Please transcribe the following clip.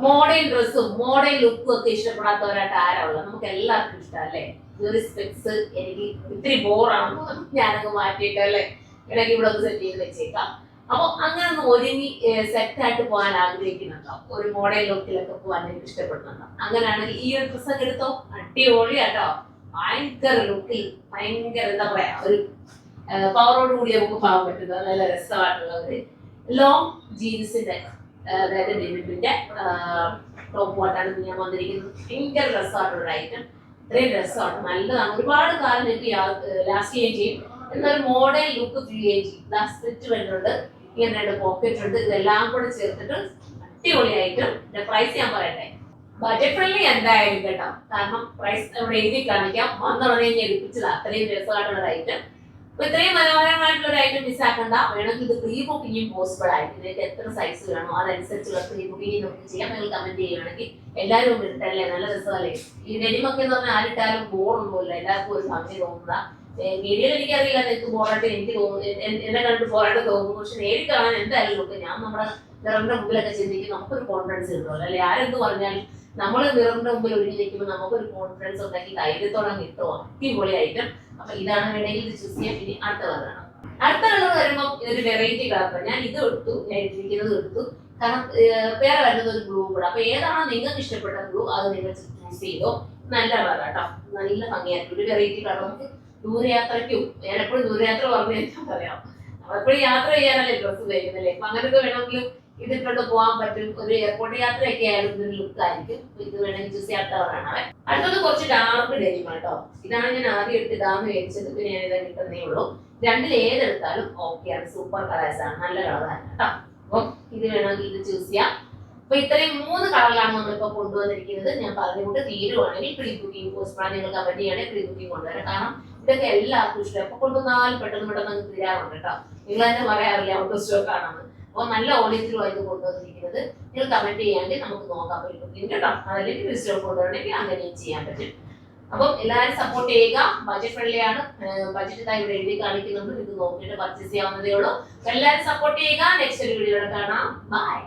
Modern ഡ്രസ്സും modern ലുക്കും ഒക്കെ ഇഷ്ടപ്പെടാത്തവരായിട്ട് ആരാ ഉള്ളത്? നമുക്ക് എല്ലാവർക്കും ഇഷ്ടമല്ലേ? ഒരു സ്പെക്സ് എനിക്ക് ഇത്തിരി ബോറാണ്, ഞാനങ്ങ് മാറ്റിയിട്ട് അല്ലേ ഇടയ്ക്ക് ഇവിടെ ഒന്ന് സെറ്റ് ചെയ്ത് വെച്ചേക്കാം. അപ്പൊ അങ്ങനെ ഒന്ന് ഒരുങ്ങി സെറ്റായിട്ട് പോകാൻ ആഗ്രഹിക്കുന്നുണ്ടോ? ഒരു മോഡേൺ ലുക്കിലൊക്കെ പോകാൻ എനിക്ക് ഇഷ്ടപ്പെടുന്നുണ്ടോ? അങ്ങനെയാണെങ്കിൽ ഈ ഒരു ഡ്രസ്സ് ഒക്കെ എടുത്തോ, അടിപൊളിയാട്ടോ. ഭയങ്കര ലുക്കിൽ ഭയങ്കര എന്താ പറയാ, ഒരു പവറോട് കൂടി നമുക്ക് പോകാൻ പറ്റുന്ന നല്ല രസമായിട്ടുള്ള ഒരു ലോങ് ജീൻസിന്റെ, അതായത് ഡെനിമിന്റെ ടോപ്പ് വാട്ടാണ് ഞാൻ വന്നിരിക്കുന്നത്. ഭയങ്കര രസമായിട്ടുള്ള ഐറ്റം, ഇത്രയും രസമാണ്, നല്ലതാണ്, ഒരുപാട് കാലം എനിക്ക് ലാസ്റ്റ് ചെയ്യുകയും ചെയ്യും. എന്നൊരു മോഡേൺ ലുക്ക് ഫീൽ ചെയ്യുകയും ചെയ്യും. സ്റ്റിച്ച് വരുന്നുണ്ട്, ഇങ്ങനെ രണ്ട് പോക്കറ്റ് ഉണ്ട്, ഇതെല്ലാം കൂടെ ചേർത്തിട്ട് അടിപൊളിയായിട്ടും. പ്രൈസ് ഞാൻ പറയട്ടെ, ബജറ്റ് ഫ്രണ്ട്ലി എന്തായാലും കേട്ടോ, കാരണം പ്രൈസ് ഇവിടെ എഴുതി കാണിക്കാം. വന്നുടനെ ഞാൻ എടുപ്പിച്ചത് അത്രയും രസമായിട്ടുള്ള ഐറ്റം. അപ്പൊ ഇത്രയും മനോഹരമായിട്ടുള്ള ഒരു ഐറ്റം മിസ്സാക്കണ്ട. വേണമെങ്കിൽ ഇത് പ്രീ ബുക്കിങ്ങും പോസിബിൾ ആയിരിക്കും. നിങ്ങൾക്ക് എത്ര സൈസ് വേണോ അതനുസരിച്ചുള്ള പ്രീ ബുക്കിംഗ് നമുക്ക് ചെയ്യാം. നിങ്ങൾ കമന്റ് ചെയ്യുകയാണെങ്കിൽ എല്ലാവരും ഒന്ന് ഇട്ടല്ലേ, നല്ല രസമല്ലേ? ഈ ഡെനിമൊക്കെ എന്ന് പറഞ്ഞാൽ ആരിട്ടാലും ബോറൊന്നുമില്ല, എല്ലാവർക്കും ഒരു ഭംഗി തോന്നുക. മീഡിയയിൽ എനിക്കറിയില്ല നിങ്ങൾക്ക് ബോറായിട്ട് എനിക്ക് തോന്നുന്നു, എന്നെ കണ്ടിട്ട് ബോറായിട്ട് തോന്നുന്നു. പക്ഷെ നേരിട്ട് കാണാൻ എന്തായാലും നോക്കും. ഞാൻ നമ്മുടെ മിററിന്റെ മുമ്പിലൊക്കെ ചിന്തിക്കും, നമുക്കൊരു കോൺഫിഡൻസ് കിട്ടുമല്ലോ അല്ലെ? ആരെന്ത് പറഞ്ഞാലും നമ്മൾ മിററിന്റെ മുമ്പിൽ ഒരുങ്ങി നിൽക്കുമ്പോൾ നമുക്കൊരു കോൺഫിഡൻസ് ഉണ്ടാക്കി ധൈര്യത്തോടെ കിട്ടുമോ, അടിപൊളിയായിട്ടും. അപ്പൊ ഇതാണ് വേണമെങ്കിൽ ഇത് ചൂസ് ചെയ്യാം. ഇനി അടുത്ത കളറാണ്. അടുത്ത കളർ വരുമ്പോൾ ഇതൊരു വെറൈറ്റി കളർ. ഞാൻ ഇത് എടുത്തു, ഞാൻ ഇട്ടിരിക്കുന്നത് എടുത്തു, കാരണം വേറെ വരുന്നത് ഒരു ബ്ലൂ കൂടെ. അപ്പൊ ഏതാണോ നിങ്ങൾക്ക് ഇഷ്ടപ്പെട്ട ബ്ലൂ അത് നിങ്ങൾ ചൂസ് ചെയ്തോ. നല്ല കളർ കേട്ടോ, നല്ല ഭംഗിയായിരിക്കും, ഒരു വെറൈറ്റി കളർ. നമുക്ക് ദൂരയാത്രയ്ക്കും, ഞാൻ എപ്പോഴും ദൂരയാത്ര പറഞ്ഞു കഴിഞ്ഞാൽ പറയാം, എപ്പോഴും യാത്ര ചെയ്യാനല്ലേ ഡ്രസ്സ് ഉപയോഗിക്കുന്നല്ലേ. അപ്പൊ അങ്ങനെയൊക്കെ വേണമെങ്കിലും ഇതിട്ടോണ്ട് പോകാൻ പറ്റും. ഒരു എയർപോർട്ട് യാത്രയൊക്കെ ആയാലും ഇതൊരു ലുക്ക് ആയിരിക്കും. ഇത് വേണമെങ്കിൽ ചൂസ് ചെയ്യാത്ത കളറാണ്. അടുത്തത് കുറച്ച് ഡാർക്ക് ഡെനിം കേട്ടോ. ഇതാണ് ഞാൻ ആദ്യം എടുത്ത് ഇടാന്ന് വിചാരിച്ചത്, പിന്നെ ഞാൻ ഇതാ കിട്ടുന്നേ ഉള്ളൂ. രണ്ടിൽ ഏതെടുത്താലും ഓക്കെയാണ്, സൂപ്പർ കളേഴ്സ് ആണ്, നല്ല കളറാണ് കേട്ടോ. അപ്പൊ ഇത് വേണമെങ്കിൽ ഇത് ചൂസ് ചെയ്യാം. അപ്പൊ ഇത്രയും 3 കളറിലാണ് നമ്മളിപ്പോ കൊണ്ടുവന്നിരിക്കുന്നത്. ഞാൻ പറഞ്ഞുകൊണ്ട് തീരുവാണെങ്കിൽ പ്രീ ബുക്കിംഗ് പോസ്റ്റ് നിങ്ങൾ കമന്റ് ചെയ്യണമെങ്കിൽ പ്രീ ബുക്കിംഗ് കൊണ്ടുവരാം. കാരണം ഇതൊക്കെ എല്ലാവർക്കും ഇഷ്ടം. എപ്പൊ കൊണ്ടുവന്നാലും പെട്ടെന്ന് പെട്ടെന്ന് തീരാറുണ്ട് കേട്ടോ. നിങ്ങൾ തന്നെ പറയാറില്ല ഔട്ട് ഓഫ് സ്റ്റോക്ക് ആണെന്ന്. അപ്പോൾ നല്ല ഓഡിയത്തിലും ഇത് കൊണ്ടുവന്നിരിക്കുന്നത്. നിങ്ങൾ കമന്റ് ചെയ്യാമെങ്കിൽ നമുക്ക് നോക്കാം പ്രീ ബുക്കിംഗ് കേട്ടോ. അതല്ലെങ്കിൽ സ്റ്റോക്ക് കൊണ്ടുവരണമെങ്കിൽ അങ്ങനെയും ചെയ്യാൻ പറ്റും. അപ്പം എല്ലാവരും സപ്പോർട്ട് ചെയ്യുക. ബജറ്റ് ഫ്രണ്ട്ലി ആണ്, ബജറ്റ് ഇവിടെ എഴുതി കാണിക്കുന്നുണ്ട്. ഇത് നോക്കിയിട്ട് പർച്ചേസ് ചെയ്യാവുന്നതേ ഉള്ളൂ. എല്ലാവരും സപ്പോർട്ട് ചെയ്യുക. നെക്സ്റ്റ് ഒരു വീഡിയോയുടെ കാണാം. ബൈ.